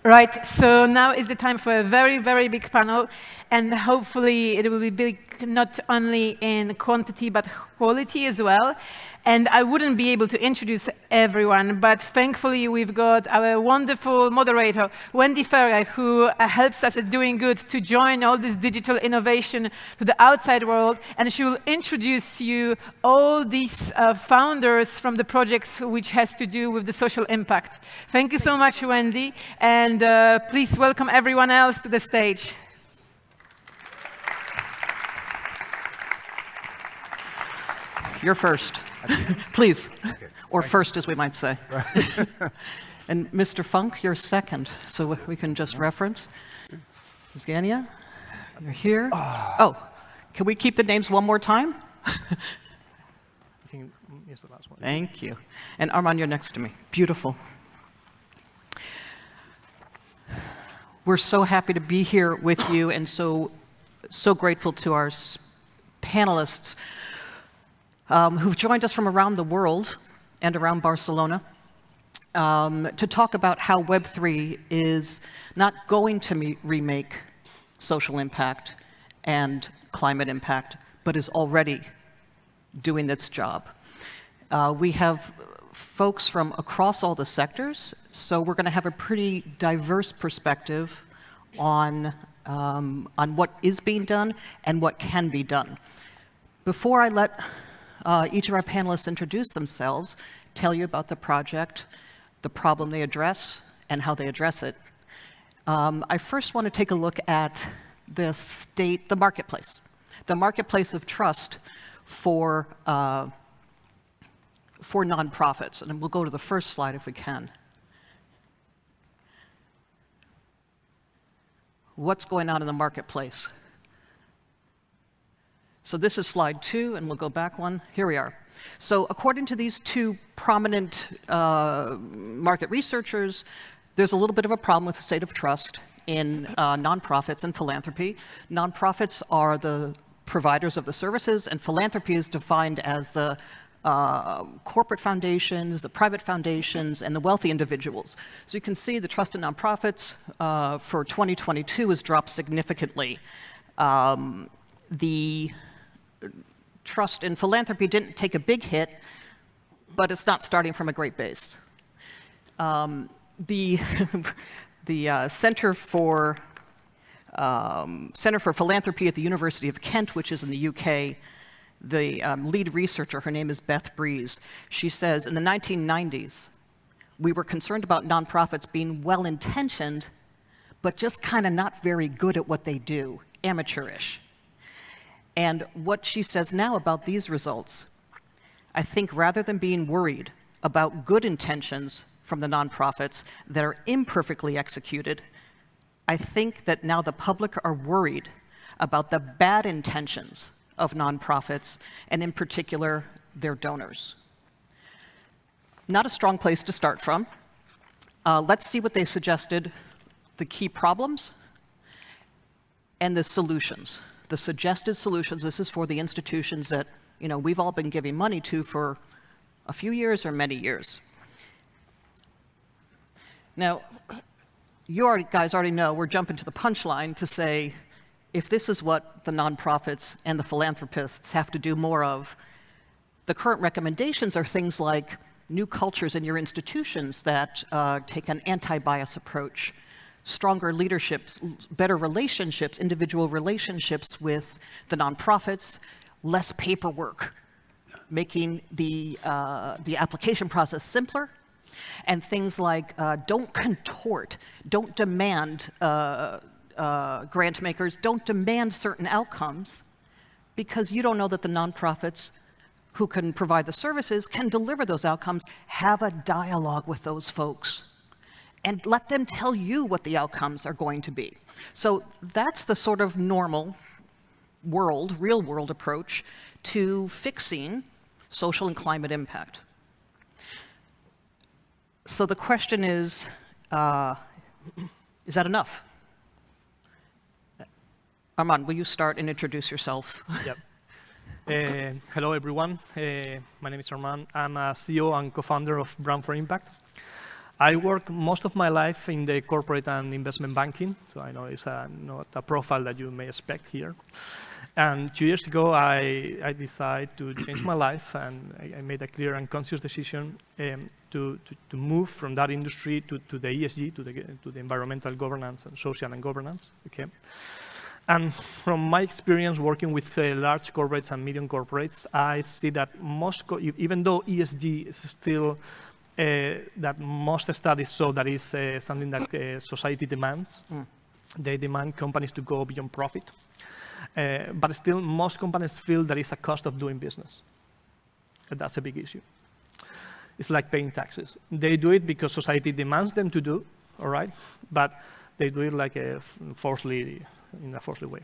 Right, so now is the time for a very, very big panel, and hopefully it will be big not only in quantity but quality as well. And I wouldn't be able to introduce everyone, but thankfully we've got our wonderful moderator, Wendy Feher, who helps us at Doing Good to join all this digital innovation to the outside world, and she will introduce you all these founders from the projects which has to do with the social impact. Thank you so much, Wendy, and please welcome everyone else to the stage. You're first, please. Okay. Or first, as we might say. Right. And Mr. Funk, you're second, so we can just reference. Ievgeniia, you're here. Oh, can we keep the names one more time? I think it's the last one. Thank you. And Arman, you're next to me. Beautiful. We're so happy to be here with you, and so grateful to our panelists who've joined us from around the world and around Barcelona to talk about how Web3 is not going to remake social impact and climate impact, but is already doing its job. We have folks from across all the sectors, so we're going to have a pretty diverse perspective on what is being done and what can be done. Before I let each of our panelists introduce themselves, tell you about the project, the problem they address, and how they address it, I first want to take a look at the marketplace of trust for nonprofits. And we'll go to the first slide if we can. What's going on in the marketplace? So this is slide 2, and we'll go back one. Here we are. So according to these two prominent market researchers, there's a little bit of a problem with the state of trust in nonprofits and philanthropy. Nonprofits are the providers of the services, and philanthropy is defined as the corporate foundations, the private foundations, and the wealthy individuals. So you can see the trust in nonprofits for 2022 has dropped significantly. The trust in philanthropy didn't take a big hit, but it's not starting from a great base. The Center for Philanthropy at the University of Kent, which is in the UK, the lead researcher, her name is Beth Breeze. She says, in the 1990s, we were concerned about nonprofits being well-intentioned, but just kind of not very good at what they do, amateurish. And what she says now about these results, I think rather than being worried about good intentions from the nonprofits that are imperfectly executed, I think that now the public are worried about the bad intentions of nonprofits, and in particular, their donors. Not a strong place to start from. Let's see what they suggested, the key problems and the solutions. The suggested solutions, this is for the institutions that we've all been giving money to for a few years or many years. Now, you guys already know we're jumping to the punchline to say, if this is what the nonprofits and the philanthropists have to do more of, the current recommendations are things like new cultures in your institutions that take an anti-bias approach, stronger leaderships, better relationships, individual relationships with the nonprofits, less paperwork, making the application process simpler, and things like don't contort, don't demand, grant makers, don't demand certain outcomes, because you don't know that the nonprofits who can provide the services can deliver those outcomes. Have a dialogue with those folks and let them tell you what the outcomes are going to be. So that's the sort of normal world, real world approach to fixing social and climate impact. So the question is that enough? Arman, will you start and introduce yourself? Yep. Hello, everyone. My name is Arman. I'm a CEO and co-founder of Brand for Impact. I work most of my life in the corporate and investment banking, so I know it's not a profile that you may expect here. And 2 years ago, I decided to change my life, and I made a clear and conscious decision to move from that industry to the ESG, to the environmental governance and social and governance. Okay. And from my experience working with large corporates and medium corporates, I see that even though ESG is still that most studies show that is something that society demands. They demand companies to go beyond profit. But still, most companies feel there is a cost of doing business. And that's a big issue. It's like paying taxes. They do it because society demands them to do, all right? But they do it like in a forcefully way.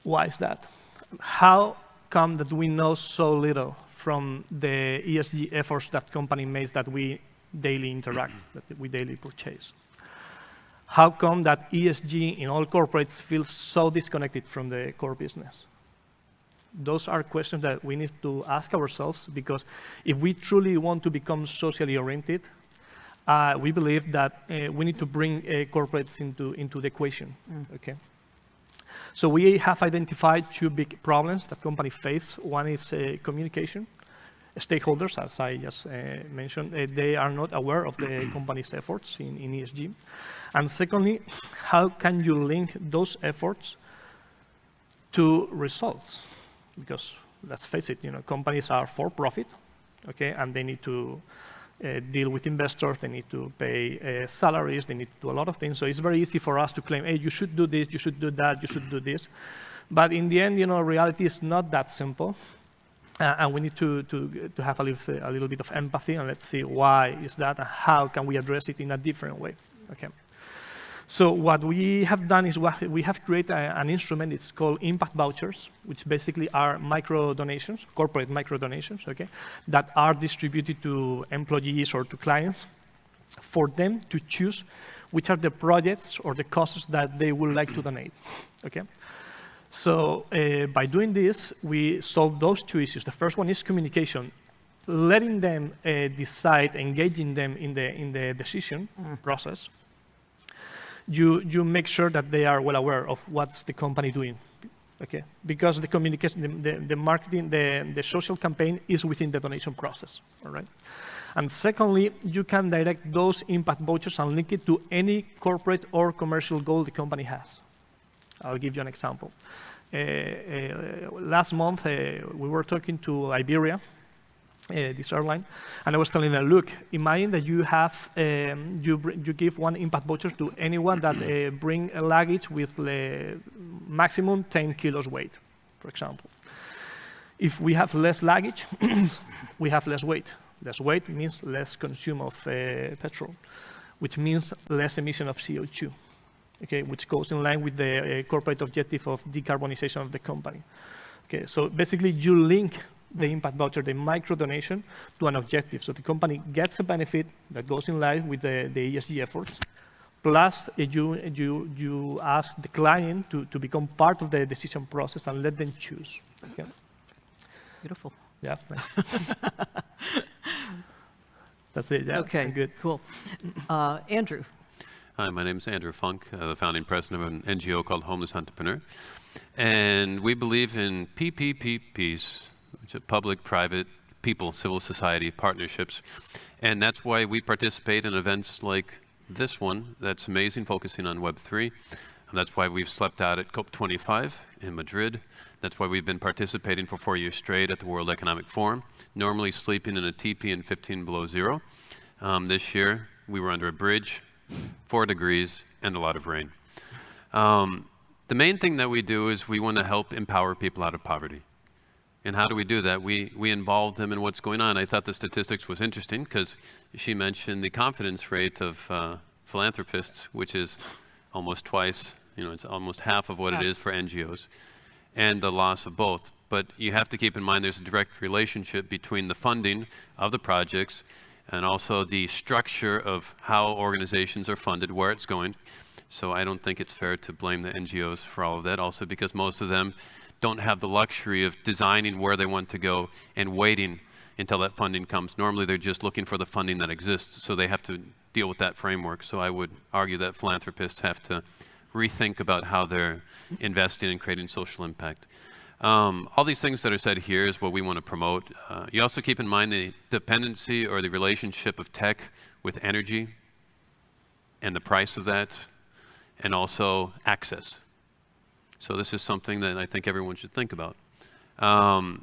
Why is that? How come that we know so little from the ESG efforts that company makes that we daily interact, that we daily purchase? How come that ESG in all corporates feels so disconnected from the core business? Those are questions that we need to ask ourselves, because if we truly want to become socially oriented, we believe that we need to bring corporates into the equation. Okay. So we have identified two big problems that companies face. One is communication. Stakeholders, as I just mentioned, they are not aware of the company's efforts in ESG. And secondly, how can you link those efforts to results? Because let's face it, companies are for profit, okay, and they need to deal with investors, they need to pay salaries, they need to do a lot of things. So it's very easy for us to claim, hey, you should do this, you should do that, you should do this. But in the end, reality is not that simple. And we need to have a little bit of empathy, and let's see why is that and how can we address it in a different way. Okay. So what we have done is we have created an instrument. It's called impact vouchers, which basically are micro donations, corporate micro donations, okay, that are distributed to employees or to clients for them to choose which are the projects or the causes that they would like to donate. Okay. So by doing this, we solve those two issues. The first one is communication, letting them decide, engaging them in the decision process. You make sure that they are well aware of what's the company doing, okay? Because the communication, the marketing, the social campaign is within the donation process, all right? And secondly, you can direct those impact vouchers and link it to any corporate or commercial goal the company has. I'll give you an example. Last month, we were talking to Iberia, this airline, and I was telling them, look, imagine that you have, you give one impact voucher to anyone that bring a luggage with maximum 10 kilos weight, for example. If we have less luggage, we have less weight. Less weight means less consume of petrol, which means less emission of CO2. Okay, which goes in line with the corporate objective of decarbonization of the company. Okay, so basically you link the impact voucher, the micro donation, to an objective. So the company gets a benefit that goes in line with the ESG efforts. Plus, you ask the client to become part of the decision process and let them choose. Okay. Beautiful. Yeah. That's it. Yeah. Okay. Good. Cool. Andrew. Hi, my name is Andrew Funk, the founding president of an NGO called Homeless Entrepreneur. And we believe in PPPs, which are public, private, people, civil society partnerships. And that's why we participate in events like this one that's amazing, focusing on Web3. And that's why we've slept out at COP25 in Madrid. That's why we've been participating for 4 years straight at the World Economic Forum, normally sleeping in a teepee in 15 below zero. This year, we were under a bridge, 4 degrees, and a lot of rain. The main thing that we do is we want to help empower people out of poverty. And how do we do that? We involve them in what's going on. I thought the statistics was interesting because she mentioned the confidence rate of philanthropists, which is almost twice, it's almost half of what it is for NGOs, and the loss of both. But you have to keep in mind there's a direct relationship between the funding of the projects and also the structure of how organizations are funded, where it's going. So I don't think it's fair to blame the NGOs for all of that, also because most of them don't have the luxury of designing where they want to go and waiting, until that funding comes. Normally, they're just looking for the funding that exists, so they have to deal with that framework. So I would argue that philanthropists have to rethink about how they're investing and creating social impact. All these things that are said here is what we want to promote. You also keep in mind the dependency or the relationship of tech with energy and the price of that, and also access. So this is something that I think everyone should think about.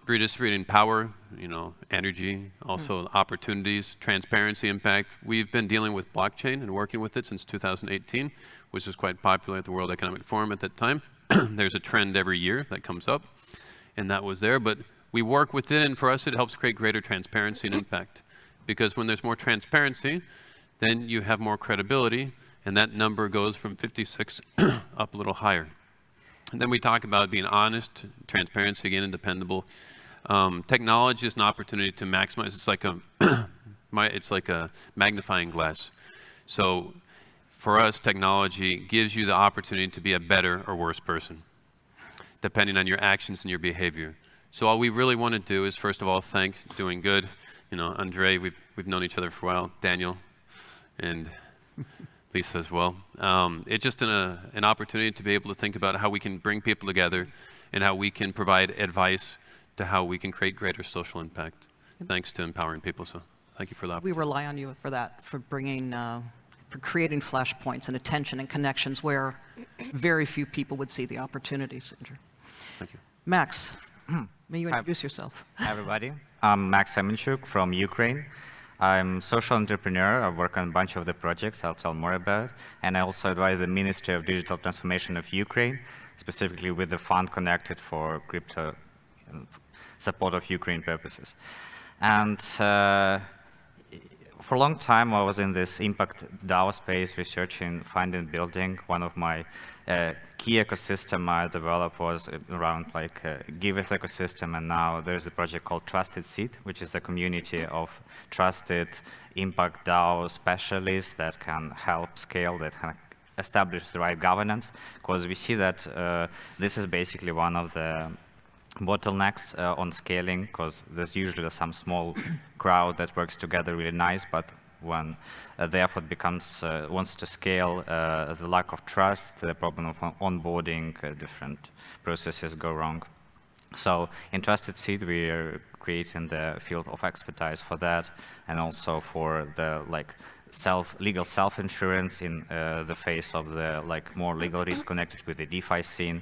Redistributing power, energy, also opportunities, transparency, impact. We've been dealing with blockchain and working with it since 2018, which was quite popular at the World Economic Forum at that time. There's a trend every year that comes up, and that was there. But we work with it, and for us, it helps create greater transparency and impact. Because when there's more transparency, then you have more credibility, and that number goes from 56 up a little higher. And then we talk about being honest, transparency again, and dependable. Technology is an opportunity to maximize. It's like a magnifying glass. So for us, technology gives you the opportunity to be a better or worse person, depending on your actions and your behavior. So all we really want to do is, first of all, thank Doing Good. Andre, we've known each other for a while, Daniel, and Lisa as well. It's just an opportunity to be able to think about how we can bring people together and how we can provide advice to how we can create greater social impact, thanks to empowering people. So thank you for that. We rely on you for that, for bringing, for creating flashpoints and attention and connections where very few people would see the opportunities. Thank you. Max, may you introduce yourself? Hi, everybody. I'm Max Semenchuk from Ukraine. I'm a social entrepreneur. I work on a bunch of the projects I'll tell more about. And I also advise the Ministry of Digital Transformation of Ukraine, specifically with the fund connected for crypto support of Ukraine purposes. And for a long time, I was in this impact DAO space, researching, finding, building. One of my key ecosystem I developed was around Giveth ecosystem, and now there's a project called Trusted Seed, which is a community of trusted impact DAO specialists that can help scale, that can establish the right governance, because we see that this is basically one of the bottlenecks on scaling, because there's usually some small crowd that works together really nice, but when the effort becomes wants to scale, the lack of trust, the problem of onboarding, different processes go wrong. So in Trusted Seed, we are creating the field of expertise for that, and also for the legal self-insurance in the face of the more legal risk connected with the DeFi scene,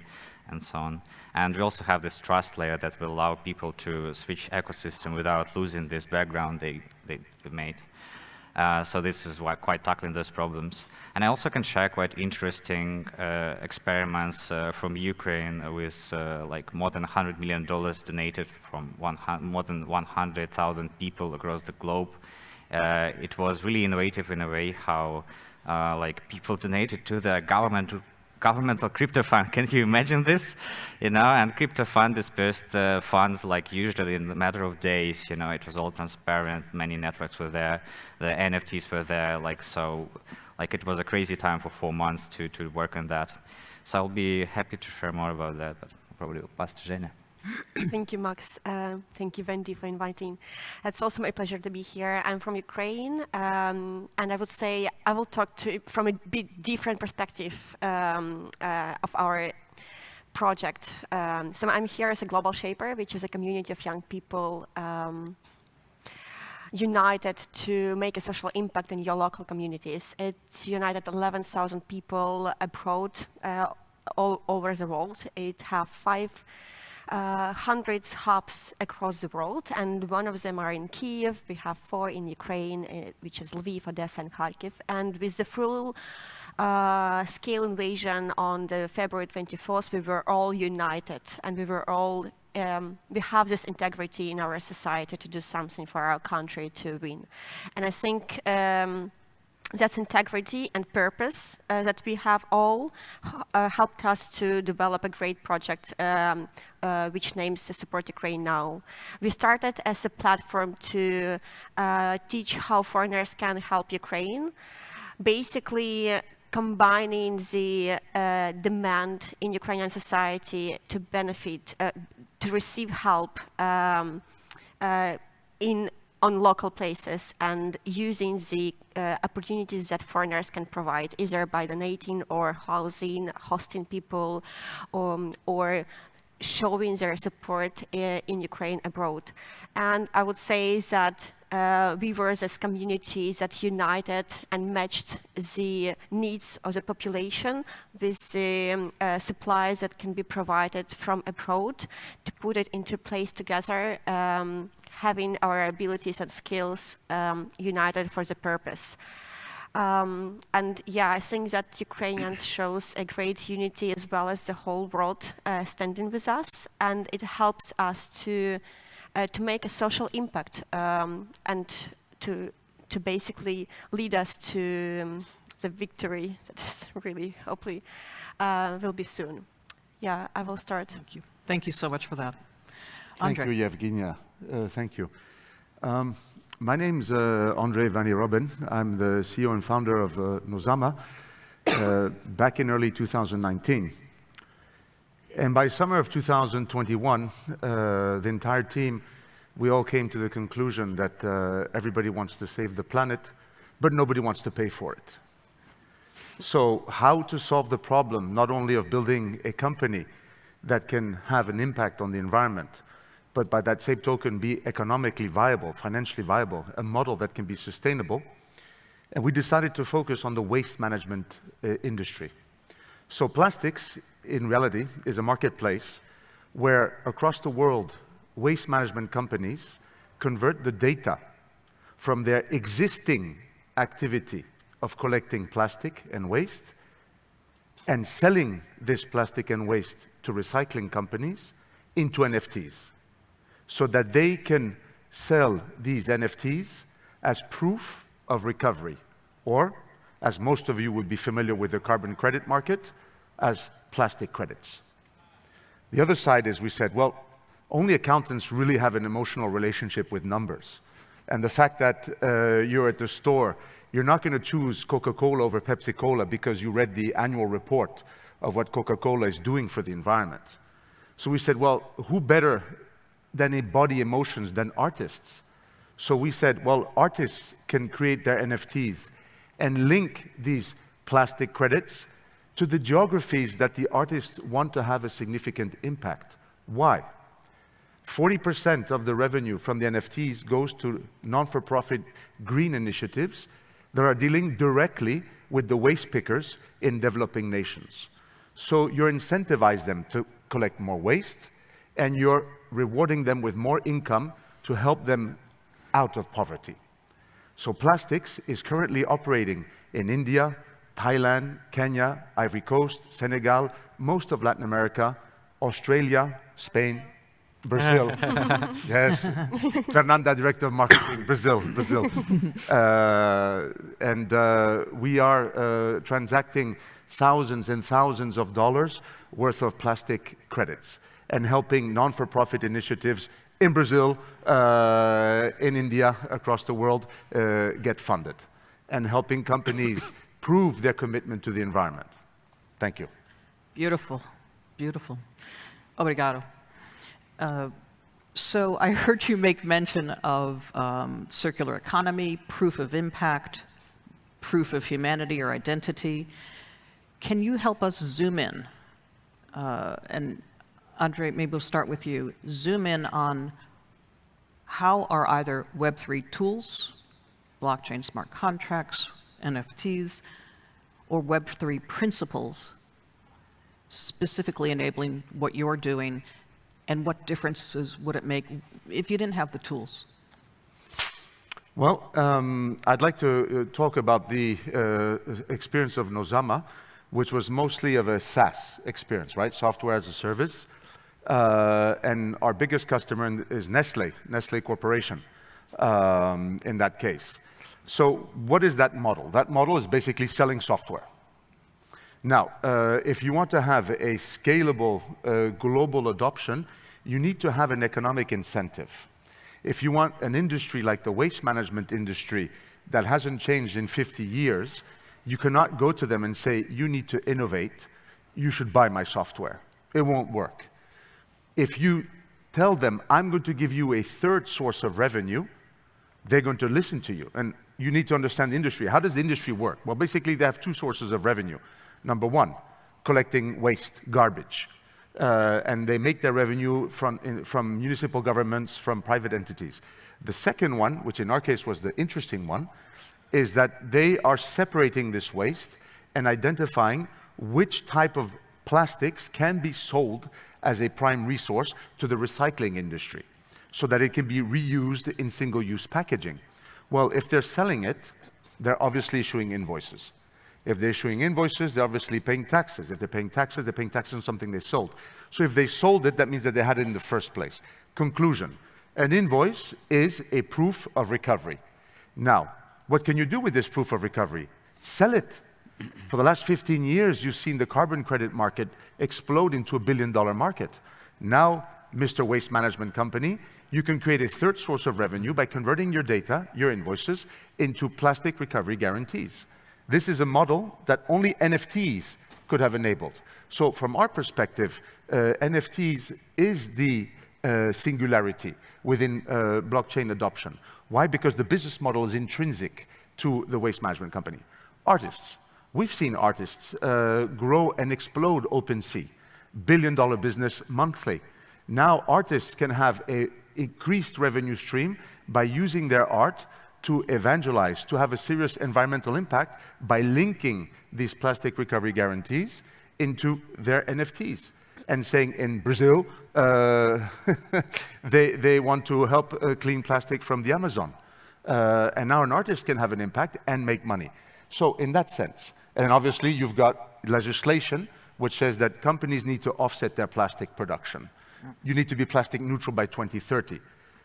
and so on. And we also have this trust layer that will allow people to switch ecosystem without losing this background they made. So this is why quite tackling those problems. And I also can share quite interesting experiments from Ukraine with more than $100 million donated from more than 100,000 people across the globe. It was really innovative in a way how people donated to the governmental crypto fund. Can you imagine this? And crypto fund dispersed funds usually in a matter of days. It was all transparent. Many networks were there. The NFTs were there. It was a crazy time for 4 months to work on that. So I'll be happy to share more about that, but probably will pass to Zhenya. Thank you, Max. Thank you, Wendy, for inviting. It's also my pleasure to be here. I'm from Ukraine, and I would say I will talk from a bit different perspective of our project. So I'm here as a Global Shaper, which is a community of young people united to make a social impact in your local communities. It's united 11,000 people abroad, all over the world. It have 500 hubs across the world, and one of them are in Kyiv. We have 4 in Ukraine, which is Lviv, Odessa, and Kharkiv. And with the full scale invasion on the February 24th, we were all united, and we were all we have this integrity in our society to do something for our country to win. And I think that's integrity and purpose that we have all helped us to develop a great project which names Support Ukraine Now. We started as a platform to teach how foreigners can help Ukraine, basically combining the demand in Ukrainian society to benefit, to receive help on local places and using the opportunities that foreigners can provide, either by donating or housing, hosting people, or showing their support in Ukraine abroad. And I would say that we were this community that united and matched the needs of the population with the supplies that can be provided from abroad to put it into place together, having our abilities and skills united for the purpose. And yeah, I think that Ukrainians shows a great unity as well as the whole world standing with us, and it helps us to make a social impact and to basically lead us to the victory that is really hopefully will be soon. Yeah, I will start. Thank you. Thank you so much for that. Andre. Thank you, Ievgeniia. Thank you. My name's Vanyi. I'm the CEO and founder of Nozama back in early 2019. And by summer of 2021, the entire team, we all came to the conclusion that everybody wants to save the planet, but nobody wants to pay for it. So how to solve the problem, not only of building a company that can have an impact on the environment, but by that same token be economically viable, financially viable, a model that can be sustainable. And we decided to focus on the waste management industry. So plastics, in reality, is a marketplace where across the world, waste management companies convert the data from their existing activity of collecting plastic and waste and selling this plastic and waste to recycling companies into NFTs, so that they can sell these NFTs as proof of recovery, or, as most of you would be familiar with the carbon credit market, as plastic credits. The other side is we said, well, only accountants really have an emotional relationship with numbers. And the fact that you're at the store, you're not going to choose Coca-Cola over Pepsi-Cola because you read the annual report of what Coca-Cola is doing for the environment. So we said, well, who better than embody emotions than artists? So we said, well, artists can create their NFTs and link these plastic credits to the geographies that the artists want to have a significant impact. Why? 40% of the revenue from the NFTs goes to non-for-profit green initiatives that are dealing directly with the waste pickers in developing nations. So you incentivize them to collect more waste, and you're rewarding them with more income to help them out of poverty. So plastics is currently operating in India, Thailand, Kenya, Ivory Coast, Senegal, most of Latin America, Australia, Spain, Brazil. Yes, Fernanda, Director of Marketing, Brazil. And we are transacting thousands and thousands of dollars worth of plastic credits and helping non-for-profit initiatives in Brazil, in India, across the world, get funded, and helping companies prove their commitment to the environment. Thank you. Beautiful, beautiful. Obrigado. So I heard you make mention of circular economy, proof of impact, proof of humanity or identity. Can you help us zoom in? And Andre, maybe we'll start with you. Zoom in on how are either Web3 tools, blockchain smart contracts, NFTs, or Web3 principles specifically enabling what you're doing, and what differences would it make if you didn't have the tools? Well, I'd like to talk about the experience of Nozama, which was mostly of a SaaS experience, right? Software as a service. And our biggest customer is Nestle Corporation, in that case. So what is that model? That model is basically selling software. Now, if you want to have a scalable global adoption, you need to have an economic incentive. If you want an industry like the waste management industry that hasn't changed in 50 years, you cannot go to them and say, you need to innovate, you should buy my software. It won't work. If you tell them, I'm going to give you a third source of revenue, they're going to listen to you. And you need to understand the industry. How does the industry work? Well, basically, they have two sources of revenue. Number one, collecting waste, garbage. And they make their revenue from municipal governments, from private entities. The second one, which in our case was the interesting one, is that they are separating this waste and identifying which type of plastics can be sold as a prime resource to the recycling industry, so that it can be reused in single-use packaging. Well, if they're selling it, they're obviously issuing invoices. If they're issuing invoices, they're obviously paying taxes. If they're paying taxes on something they sold. So if they sold it, that means that they had it in the first place. Conclusion, an invoice is a proof of recovery. Now, what can you do with this proof of recovery? Sell it. For the last 15 years, you've seen the carbon credit market explode into $1 billion market. Now, Mr. Waste Management Company, you can create a third source of revenue by converting your data, your invoices, into plastic recovery guarantees. This is a model that only NFTs could have enabled. So from our perspective, NFTs is the singularity within blockchain adoption. Why? Because the business model is intrinsic to the waste management company. Artists. We've seen artists grow and explode OpenSea. $1 billion business monthly. Now artists can have an increased revenue stream by using their art to evangelize, to have a serious environmental impact by linking these plastic recovery guarantees into their NFTs. And saying in Brazil, they want to help clean plastic from the Amazon. And now an artist can have an impact and make money. So in that sense, and obviously you've got legislation which says that companies need to offset their plastic production. You need to be plastic neutral by 2030.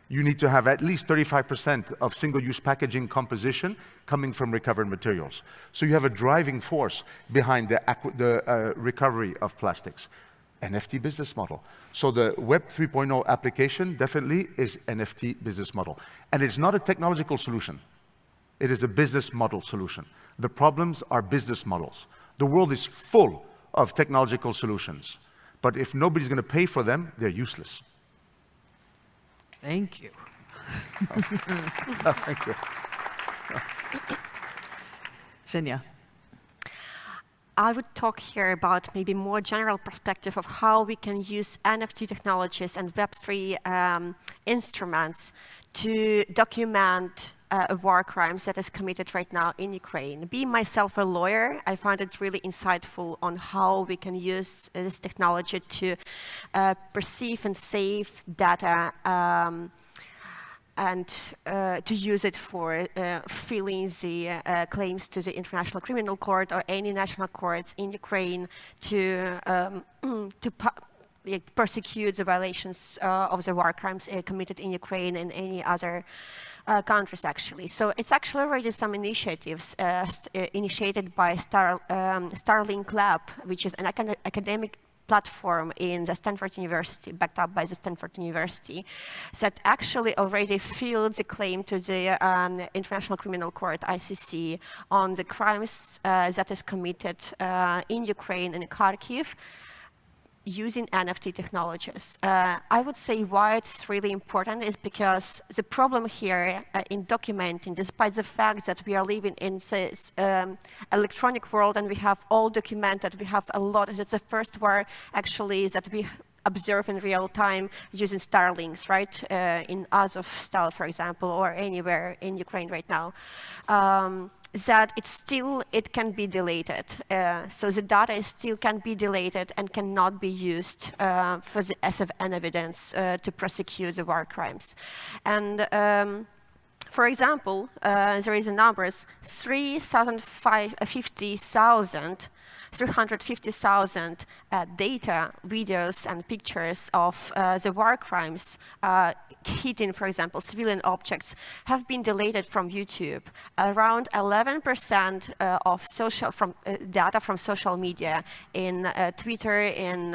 You need to have at least 35% of single-use packaging composition coming from recovered materials. So you have a driving force behind the recovery of plastics. NFT business model. So the Web 3.0 application definitely is NFT business model. And it's not a technological solution. It is a business model solution. The problems are business models. The world is full of technological solutions. But if nobody's going to pay for them, they're useless. Thank you. Thank you. Ievgeniia. I would talk here about maybe more general perspective of how we can use NFT technologies and Web3 instruments to document war crimes that is committed right now in Ukraine. Being myself a lawyer, I find it really insightful on how we can use this technology to perceive and save data and to use it for filing the claims to the International Criminal Court or any national courts in Ukraine to persecute the violations of the war crimes committed in Ukraine and any other countries, actually. So it's actually already some initiatives initiated by Starlink Lab, which is an academic platform in the Stanford University, backed up by the Stanford University, that actually already filed the claim to the International Criminal Court, ICC, on the crimes that is committed in Ukraine and Kharkiv, using NFT technologies. I would say why it's really important is because the problem here in documenting, despite the fact that we are living in this electronic world and we have all documented, we have a lot, that's the first war actually that we observe in real time using Starlinks, right? In Azovstal, for example, or anywhere in Ukraine right now. That it can be deleted. So the data still can be deleted and cannot be used as an evidence to prosecute the war crimes. And for example, there is a numbers, 350,000 data, videos, and pictures of the war crimes hitting, for example, civilian objects have been deleted from YouTube. Around 11% of data from social media in Twitter, in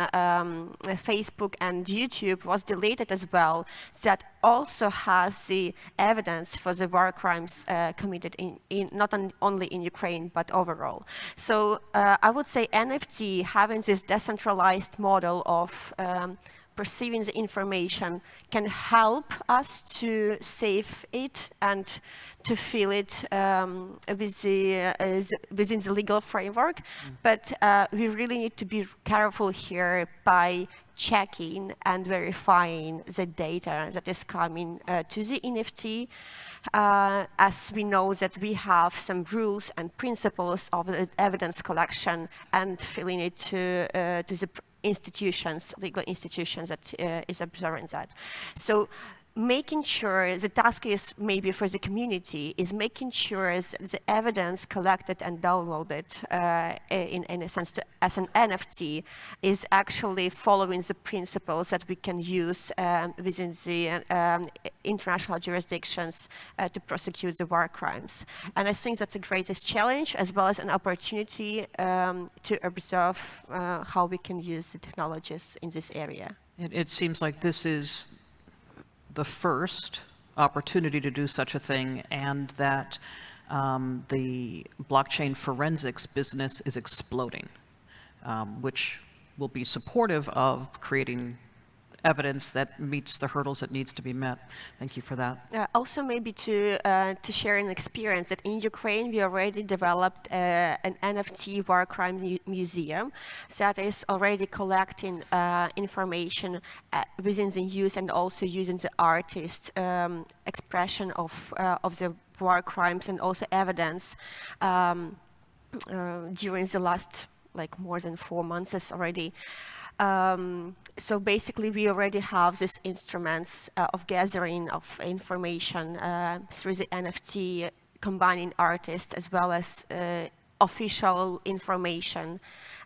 Facebook, and YouTube was deleted as well. That also has the evidence for the war crimes committed in not only in Ukraine, but overall. So I would say NFT having this decentralized model of perceiving the information can help us to save it and to fill it within the legal framework. But we really need to be careful here by checking and verifying the data that is coming to the NFT, as we know that we have some rules and principles of the evidence collection and filling it to the institutions, legal institutions that is observing that. So making sure the task is maybe for the community is making sure the evidence collected and downloaded in a sense as an NFT is actually following the principles that we can use within the international jurisdictions to prosecute the war crimes. And I think that's the greatest challenge as well as an opportunity to observe how we can use the technologies in this area. It seems like this is the first opportunity to do such a thing, and that the blockchain forensics business is exploding, which will be supportive of creating evidence that meets the hurdles that needs to be met. Thank you for that. Also, maybe to share an experience that in Ukraine we already developed an NFT war crime museum that is already collecting information within the use and also using the artist expression of the war crimes and also evidence during the last more than 4 months already. So basically, we already have these instruments of gathering of information through the NFT, combining artists as well as official information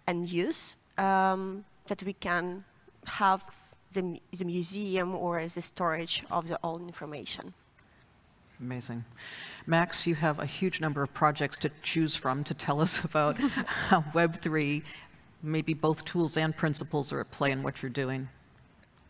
and use that we can have the museum or the storage of the own information. Amazing. Max, you have a huge number of projects to choose from to tell us about how Web3, maybe both tools and principles, are at play in what you're doing.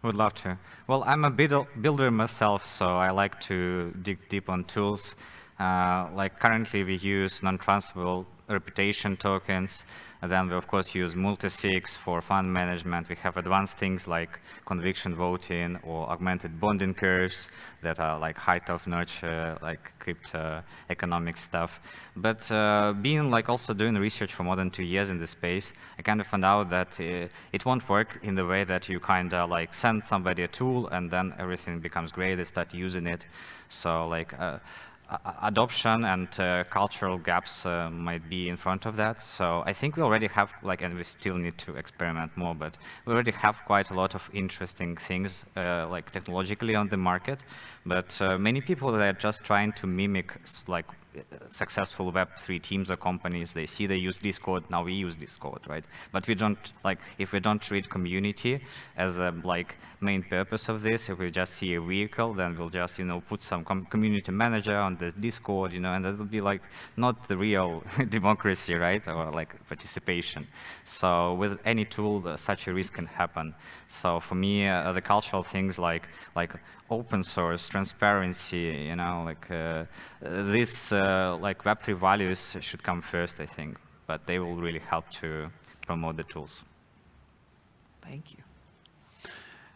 Would love to. Well, I'm a builder myself, so I like to dig deep on tools. Like currently we use non-transferable reputation tokens, and then we of course use multi-sigs for fund management. We have advanced things like conviction voting or augmented bonding curves that are like high-top-notch, like crypto economic stuff. But being also doing research for more than 2 years in this space, I kind of found out that it won't work in the way that you kind of send somebody a tool and then everything becomes great, they start using it. So adoption and cultural gaps might be in front of that. So I think we already have, and we still need to experiment more, but we already have quite a lot of interesting things, technologically on the market. But many people that are just trying to mimic, successful Web3 teams or companies, they see they use this code, now we use this code, right? But we don't, if we don't treat community as a main purpose of this, if we just see a vehicle, then we'll just, put some community manager on the Discord, and that will be not the real democracy, right? Or participation. So with any tool, such a risk can happen. So for me, the cultural things like open source, transparency, this Web3 values should come first, I think, but they will really help to promote the tools. Thank you.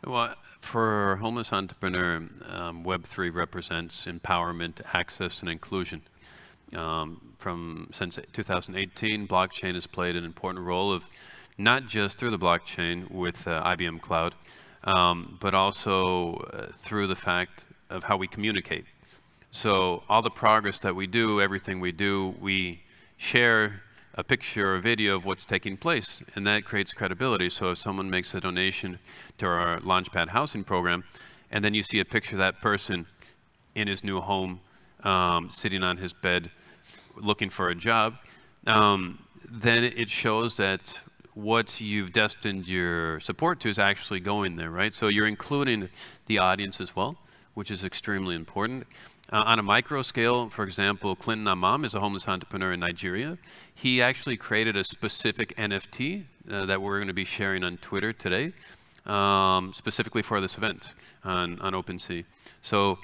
Well, for homeless entrepreneur, Web3 represents empowerment, access, and inclusion. Since 2018, blockchain has played an important role of not just through the blockchain with IBM Cloud, but also through the fact of how we communicate. So all the progress that we do, everything we do, we share a picture or a video of what's taking place, and that creates credibility. So if someone makes a donation to our Launchpad housing program, and then you see a picture of that person in his new home, sitting on his bed, looking for a job, then it shows that what you've destined your support to is actually going there, right? So you're including the audience as well, which is extremely important. On a micro scale, for example, Clinton Amam is a homeless entrepreneur in Nigeria. He actually created a specific NFT that we're going to be sharing on Twitter today, specifically for this event on OpenSea. So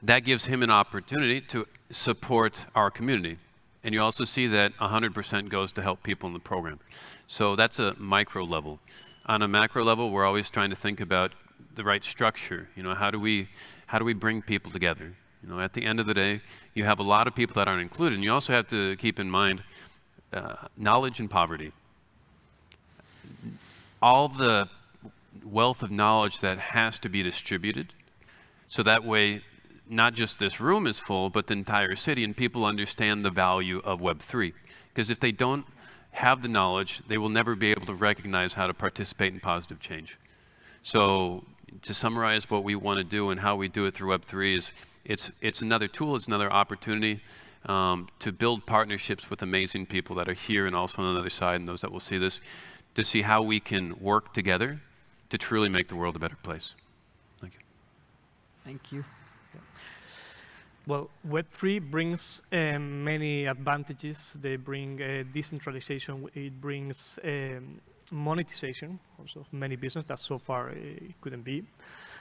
that gives him an opportunity to support our community. And you also see that 100% goes to help people in the program. So that's a micro level. On a macro level, we're always trying to think about the right structure. You know, how do we bring people together? You know, at the end of the day, you have a lot of people that aren't included, and you also have to keep in mind knowledge and poverty. All the wealth of knowledge that has to be distributed, so that way, not just this room is full, but the entire city, and people understand the value of Web3. Because if they don't have the knowledge, they will never be able to recognize how to participate in positive change. So to summarize what we want to do and how we do it through Web3 is, it's another tool, it's another opportunity to build partnerships with amazing people that are here and also on the other side, and those that will see this, to see how we can work together to truly make the world a better place. Thank you. Thank you. Well, Web3 brings many advantages. They bring decentralization. It brings monetization, also of many businesses that so far it couldn't be.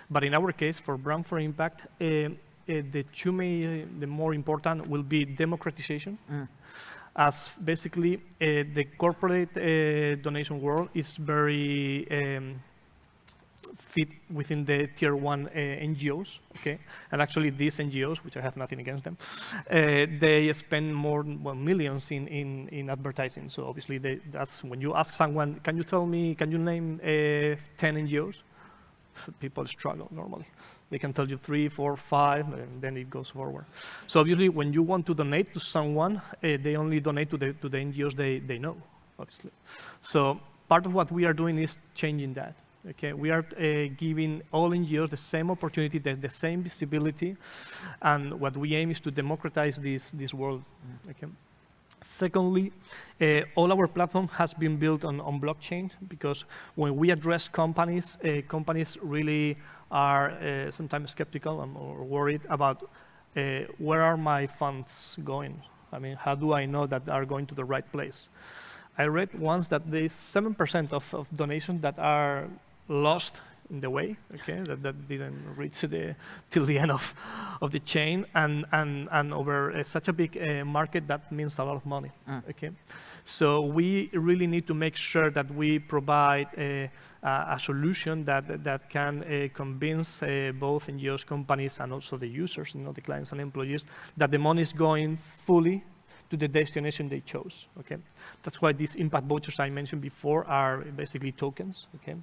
But in our case, for Brand for Impact, the more important will be democratization. As basically the corporate donation world is very fit within the tier 1 NGOs, okay? And actually these NGOs, which I have nothing against them, they spend more, well, millions in advertising. So obviously that's when you ask someone, can you name 10 NGOs? People struggle normally. They can tell you 3, 4, 5, and then it goes forward. So obviously when you want to donate to someone, they only donate to the NGOs they know, obviously. So part of what we are doing is changing that. Okay, we are giving all NGOs the same opportunity, the same visibility, and what we aim is to democratize this world. Okay. Secondly, all our platform has been built on blockchain, because when we address companies, companies really are sometimes skeptical or worried about where are my funds going? I mean, how do I know that they are going to the right place? I read once that there's 7% of donations that are lost in the way, okay, that didn't reach till the end of the chain, and over such a big market, that means a lot of money, okay. So we really need to make sure that we provide a solution that can convince both NGOs, companies, and also the users, the clients and employees, that the money is going fully to the destination they chose, okay. That's why these impact vouchers I mentioned before are basically tokens, okay.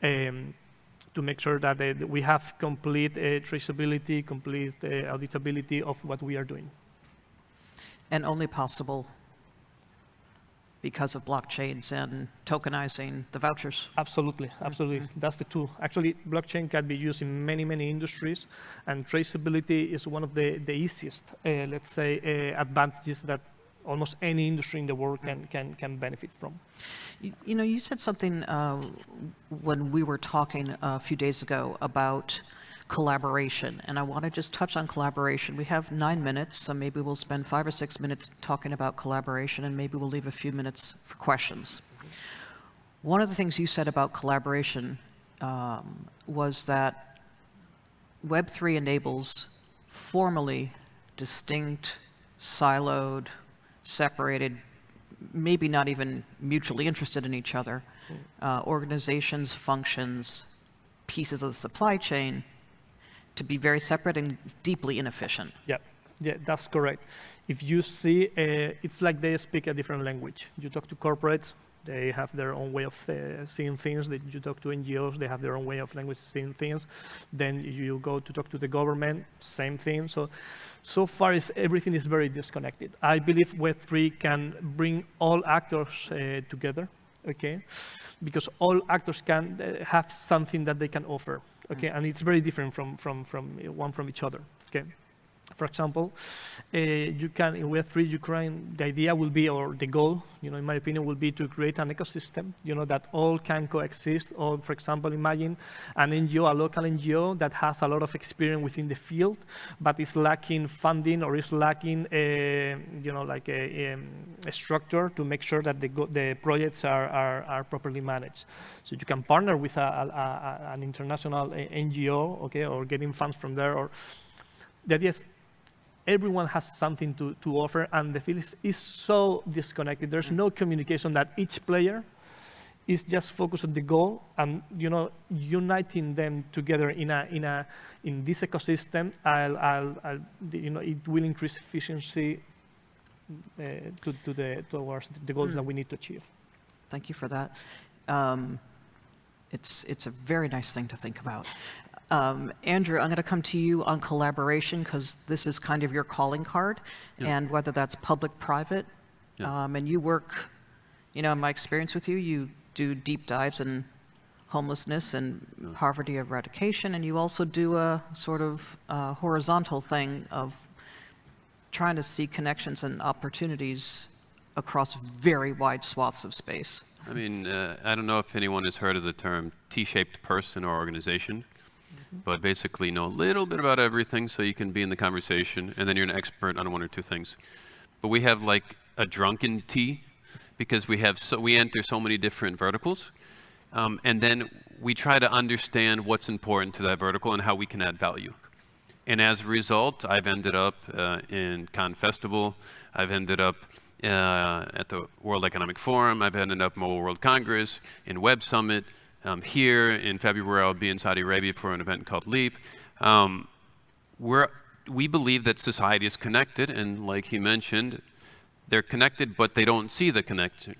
To make sure that we have complete traceability, complete auditability of what we are doing. And only possible because of blockchains and tokenizing the vouchers. Absolutely, absolutely. That's the tool. Actually, blockchain can be used in many, many industries, and traceability is one of the easiest, let's say, advantages that almost any industry in the world can benefit from. You know, you said something when we were talking a few days ago about collaboration, and I want to just touch on collaboration. We have 9 minutes, so maybe we'll spend 5 or 6 minutes talking about collaboration, and maybe we'll leave a few minutes for questions. One of the things you said about collaboration was that Web3 enables formally distinct, siloed, separated, maybe not even mutually interested in each other, organizations, functions, pieces of the supply chain to be very separate and deeply inefficient. Yeah, that's correct. If you see, it's like they speak a different language. You talk to corporates, they have their own way of seeing things. You talk to NGOs, they have their own way of language seeing things. Then you go to talk to the government, same thing. So far, everything is very disconnected. I believe Web3 can bring all actors together, okay? Because all actors can have something that they can offer, okay? And it's very different from each other, okay? For example, you can, in Web3, the idea will be, or the goal, in my opinion, will be to create an ecosystem, that all can coexist. Or, for example, imagine an NGO, a local NGO that has a lot of experience within the field, but is lacking funding or is lacking, like a structure to make sure that the projects are properly managed. So you can partner with an international NGO, okay, or getting funds from there, or the idea is everyone has something to offer, and the field is so disconnected. There's no communication that each player is just focus on the goal and uniting them together in this ecosystem. It will increase efficiency towards the goals that we need to achieve. Thank you for that. It's a very nice thing to think about. Andrew, I'm going to come to you on collaboration because this is kind of your calling card, and whether that's public-private, and you work, in my experience with you, you do deep dives in homelessness and poverty eradication, and you also do a sort of horizontal thing of trying to see connections and opportunities across very wide swaths of space. I mean, I don't know if anyone has heard of the term T-shaped person or organization, but basically know a little bit about everything so you can be in the conversation, and then you're an expert on one or two things. But we have like a drunken T, because we enter so many different verticals, and then we try to understand what's important to that vertical and how we can add value. And as a result, I've ended up in Cannes Festival, I've ended up at the World Economic Forum, I've ended up at Mobile World Congress, in Web Summit. Here in February, I'll be in Saudi Arabia for an event called LEAP. We believe that society is connected, and like he mentioned, they're connected, but they don't see the connection.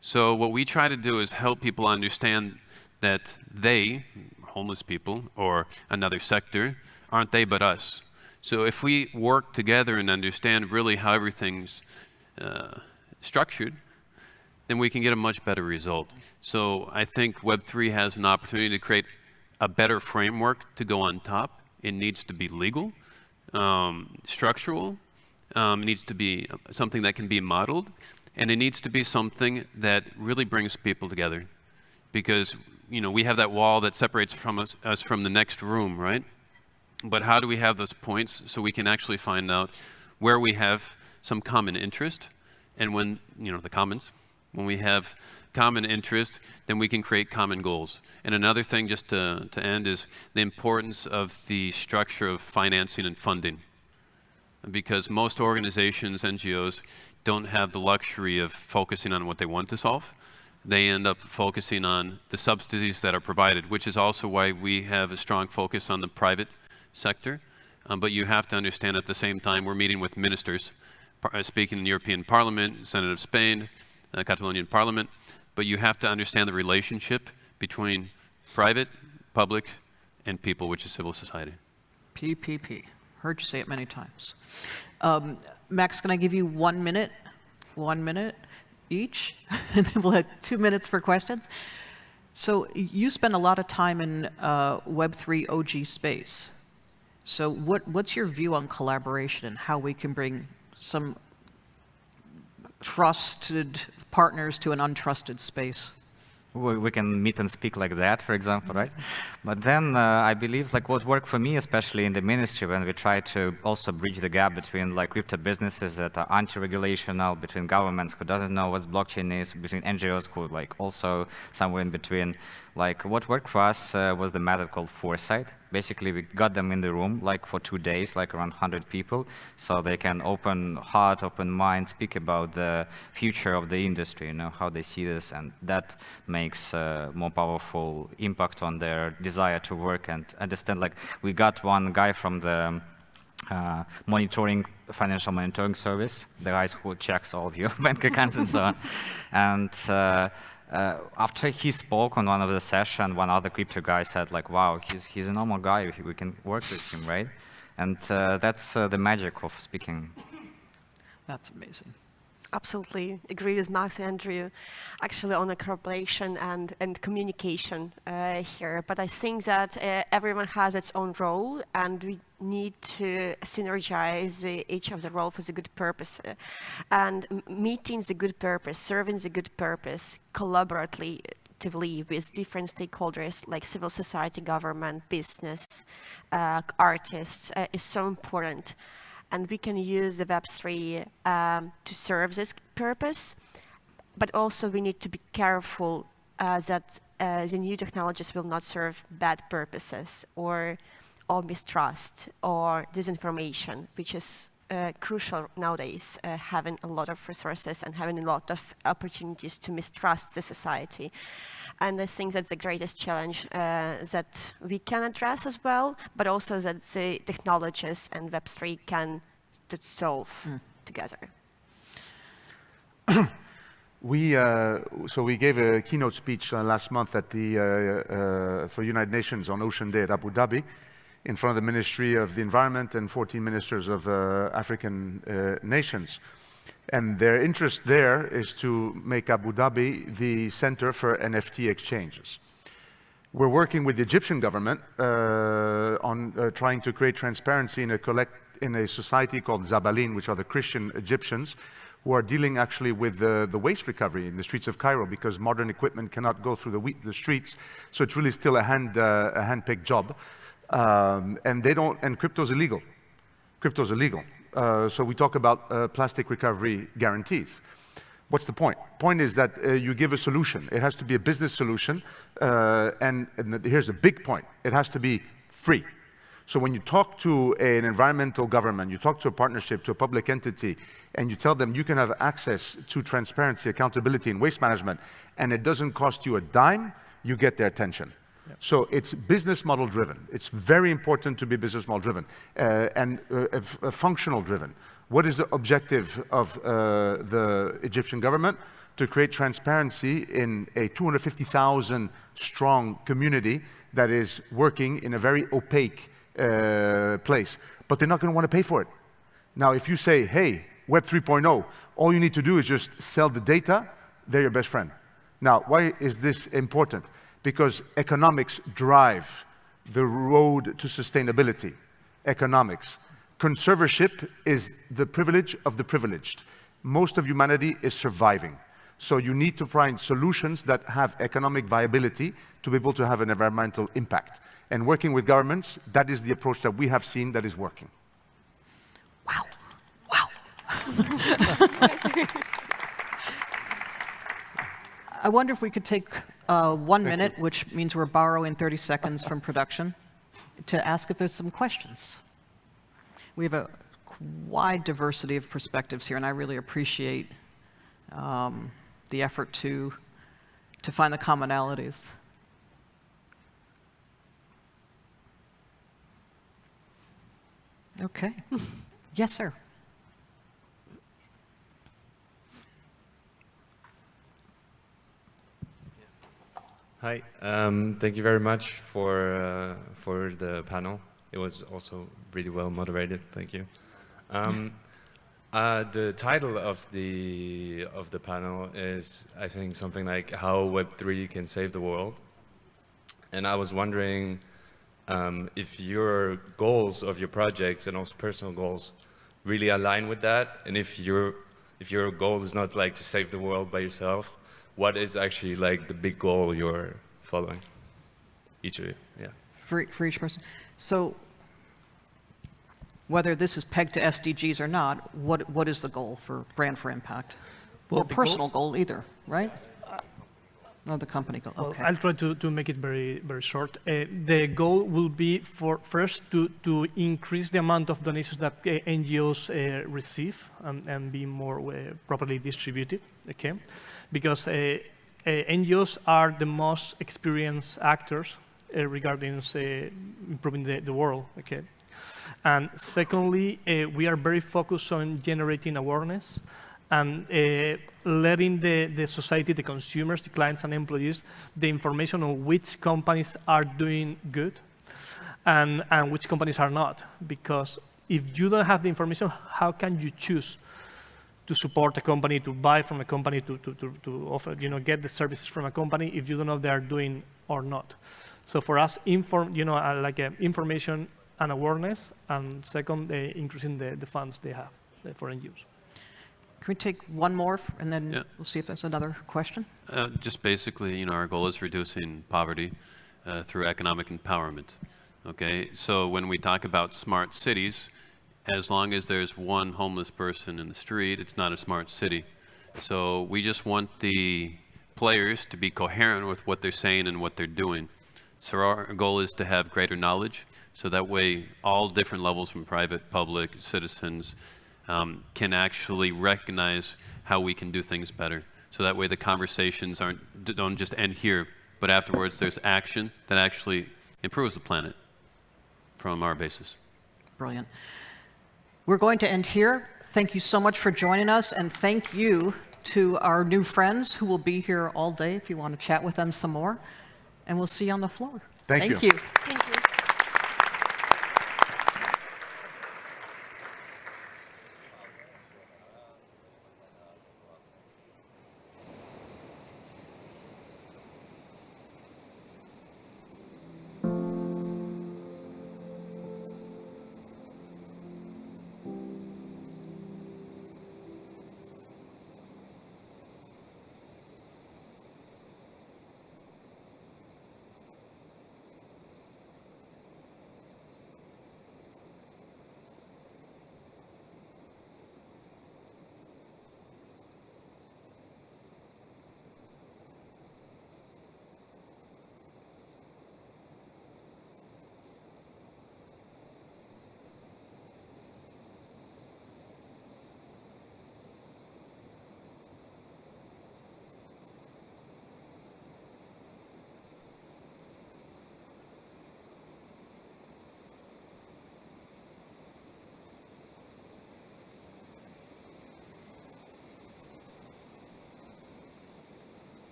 So what we try to do is help people understand that they, homeless people, or another sector, aren't they but us. So if we work together and understand really how everything's structured, then we can get a much better result. So I think Web3 has an opportunity to create a better framework to go on top. It needs to be legal, structural, it needs to be something that can be modeled, and it needs to be something that really brings people together. Because we have that wall that separates from us from the next room, right? But how do we have those points so we can actually find out where we have some common interest, and when, the commons, when we have common interest, then we can create common goals. And another thing, just to end, is the importance of the structure of financing and funding. Because most organizations, NGOs, don't have the luxury of focusing on what they want to solve. They end up focusing on the subsidies that are provided, which is also why we have a strong focus on the private sector. But you have to understand at the same time, we're meeting with ministers, speaking in the European Parliament, Senate of Spain, Catalonian Parliament, but you have to understand the relationship between private, public, and people, which is civil society. PPP. Heard you say it many times. Max, can I give you 1 minute? 1 minute each? And then we'll have 2 minutes for questions. So you spend a lot of time in Web3 OG space. So what's your view on collaboration and how we can bring some trusted partners to an untrusted space? We can meet and speak like that, for example, right? But then I believe what worked for me, especially in the ministry, when we try to also bridge the gap between crypto businesses that are anti-regulational, between governments who doesn't know what blockchain is, between NGOs who also somewhere in between. What worked for us was the method called foresight. Basically, we got them in the room for 2 days, around 100 people, so they can open heart, open mind, speak about the future of the industry, how they see this, and that makes more powerful impact on their desire to work and understand. We got one guy from the financial monitoring service, the guys who checks all of your bank accounts and so on. And after he spoke on one of the sessions, one other crypto guy said, wow, he's a normal guy, we can work with him, right? And that's the magic of speaking. That's amazing. Absolutely agree with Max and Andrew, actually on the collaboration and communication here. But I think that everyone has its own role, and we need to synergize each of the role for the good purpose. And meeting the good purpose, serving the good purpose, collaboratively with different stakeholders like civil society, government, business, artists is so important. And we can use the Web3 to serve this purpose, but also we need to be careful that the new technologies will not serve bad purposes or mistrust or disinformation, which is crucial nowadays, having a lot of resources and having a lot of opportunities to mistrust the society. And I think that's the greatest challenge that we can address as well, but also that the technologies and Web3 can solve together. So we gave a keynote speech last month at the for United Nations on Ocean Day at Abu Dhabi, in front of the Ministry of the Environment and 14 ministers of African nations. And their interest there is to make Abu Dhabi the center for NFT exchanges. We're working with the Egyptian government on trying to create transparency in a society called Zabalin, which are the Christian Egyptians, who are dealing actually with the waste recovery in the streets of Cairo, because modern equipment cannot go through the streets. So it's really still a hand-picked job. And they don't, and crypto's illegal. Crypto's illegal. So we talk about plastic recovery guarantees. What's the point? Point is that you give a solution. It has to be a business solution. And here's a big point. It has to be free. So when you talk to an environmental government, you talk to a partnership, to a public entity, and you tell them you can have access to transparency, accountability, and waste management, and it doesn't cost you a dime, you get their attention. Yep. So it's business model driven. It's very important to be business model driven and functional driven. What is the objective of the Egyptian government? To create transparency in a 250,000 strong community that is working in a very opaque place. But they're not going to want to pay for it. Now, if you say, hey, Web 3.0, all you need to do is just sell the data, they're your best friend. Now, why is this important? Because economics drive the road to sustainability. Economics. Conservatorship is the privilege of the privileged. Most of humanity is surviving. So you need to find solutions that have economic viability to be able to have an environmental impact. And working with governments, that is the approach that we have seen that is working. Wow. Wow. I wonder if we could take 1 minute, which means we're borrowing 30 seconds from production, to ask if there's some questions. We have a wide diversity of perspectives here, and I really appreciate the effort to find the commonalities. Okay. Yes, sir. Hi. Thank you very much for the panel. It was also really well moderated. Thank you. The title of the panel is, I think, something like how Web3 can save the world. And I was wondering if your goals of your projects and also personal goals really align with that, and if your goal is not like to save the world by yourself, what is actually like the big goal you're following? Each of you, yeah. For each person. So whether this is pegged to SDGs or not, what is the goal for Brand for Impact? Well, or personal goal either, right? No, the company goal. Well, okay. I'll try to make it very, very short. The goal will be for first to increase the amount of donations that NGOs receive and be more properly distributed. Okay, because NGOs are the most experienced actors regarding improving the world. Okay, and secondly, we are very focused on generating awareness and letting the society, the consumers, the clients and employees, the information on which companies are doing good and which companies are not. Because if you don't have the information, how can you choose to support a company, to buy from a company, to offer, get the services from a company if you don't know if they are doing or not? So for us, information and awareness, and second, increasing the funds they have for NGOs. Can we take one more, and then we'll see if there's another question? Just basically, our goal is reducing poverty through economic empowerment. Okay, so when we talk about smart cities, as long as there's one homeless person in the street, it's not a smart city. So we just want the players to be coherent with what they're saying and what they're doing. So our goal is to have greater knowledge, So that way, all different levels from private, public, citizens can actually recognize how we can do things better. So that way the conversations don't just end here, but afterwards there's action that actually improves the planet from our basis. Brilliant. We're going to end here. Thank you so much for joining us, and thank you to our new friends who will be here all day if you want to chat with them some more. And we'll see you on the floor. Thank you. Thank you. Thank you.